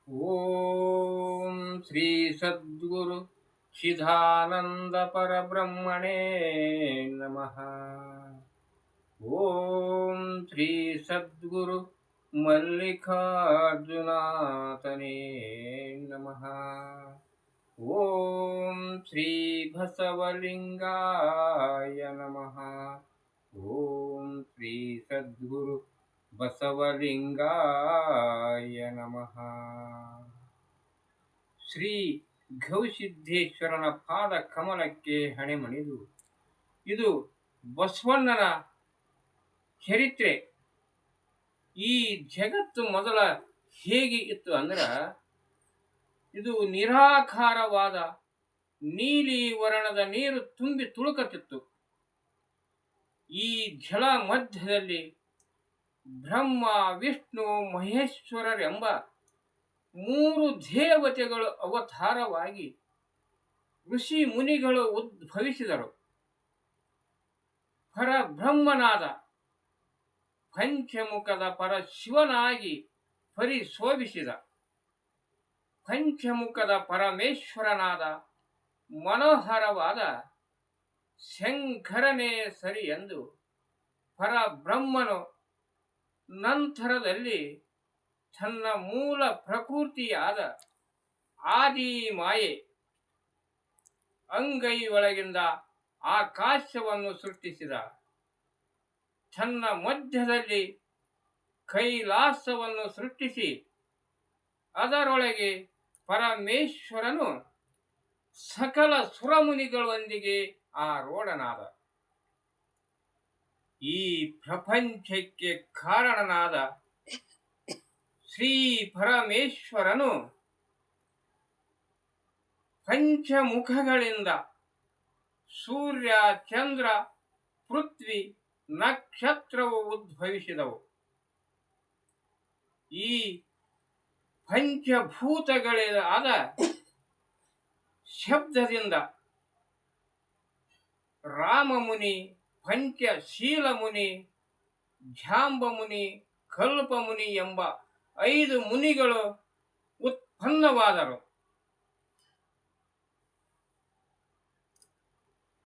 ಓಂ ಶ್ರೀ ಸದ್ಗುರು ಚಿದಾನಂದ ಪರಬ್ರಹ್ಮಣೇ ನಮಃ. ಓಂ ಶ್ರೀ ಸದ್ಗುರು ಮಲ್ಲಿಕಾರ್ಜುನಾಥನೇ ನಮಃ. ಓಂ ಶ್ರೀ ಬಸವಲಿಂಗಾಯ ನಮಃ. ಓಂ ಶ್ರೀ ಸದ್ಗುರು ಬಸವಲಿಂಗಾಯ ನಮಃ. ಶ್ರೀ ಗವಿಸಿದ್ದೇಶ್ವರನ ಪಾದ ಕಮಲಕ್ಕೆ ಹಣೆಮಣಿದು ಇದು ಬಸವಣ್ಣನ ಚರಿತ್ರೆ. ಈ ಜಗತ್ತು ಮೊದಲ ಹೇಗೆ ಇತ್ತು ಅಂದ್ರೆ, ಇದು ನಿರಾಕಾರವಾದ ನೀಲಿ ವರ್ಣದ ನೀರು ತುಂಬಿ ತುಳುಕುತ್ತಿತ್ತು. ಈ ಜಲ ಮಧ್ಯದಲ್ಲಿ ಬ್ರಹ್ಮ, ವಿಷ್ಣು, ಮಹೇಶ್ವರರೆಂಬ ಮೂರು ದೇವತೆಗಳು ಅವತಾರವಾಗಿ ಋಷಿ ಮುನಿಗಳು ಉದ್ಭವಿಸಿದರು. ಪರಬ್ರಹ್ಮನಾದ ಪಂಚಮುಖದ ಪರಶಿವನಾಗಿ ಪರಿಶೋಭಿಸಿದ ಪಂಚಮುಖದ ಪರಮೇಶ್ವರನಾದ ಮನೋಹರವಾದ ಶಂಕರನೇ ಸರಿ ಎಂದು ಪರಬ್ರಹ್ಮನು ನಂತರದಲ್ಲಿ ತನ್ನ ಮೂಲ ಪ್ರಕೃತಿಯಾದ ಆದಿ ಮಾಯೆ ಅಂಗೈ ಒಳಗಿಂದ ಆಕಾಶವನ್ನು ಸೃಷ್ಟಿಸಿದ. ತನ್ನ ಮಧ್ಯದಲ್ಲಿ ಕೈಲಾಸವನ್ನು ಸೃಷ್ಟಿಸಿ ಅದರೊಳಗೆ ಪರಮೇಶ್ವರನು ಸಕಲ ಸುರಮುನಿಗಳೊಂದಿಗೆ ಆರೂಢನಾದ. ಈ ಪ್ರಪಂಚಕ್ಕೆ ಕಾರಣನಾದ ಶ್ರೀ ಪರಮೇಶ್ವರನು ಪಂಚಮುಖಗಳಿಂದ ಸೂರ್ಯ, ಚಂದ್ರ, ಪೃಥ್ವಿ, ನಕ್ಷತ್ರವು ಉದ್ಭವಿಸಿದವು. ಈ ಪಂಚಭೂತಗಳಾದ ಶಬ್ದದಿಂದ ರಾಮಮುನಿ, ಪಂಚಶೀಲ ಮುನಿ, ಜಾಂಬಮುನಿ, ಕಲ್ಪಮುನಿ ಎಂಬ 5 ಮುನಿಗಳು ಉತ್ಪನ್ನವಾದರು.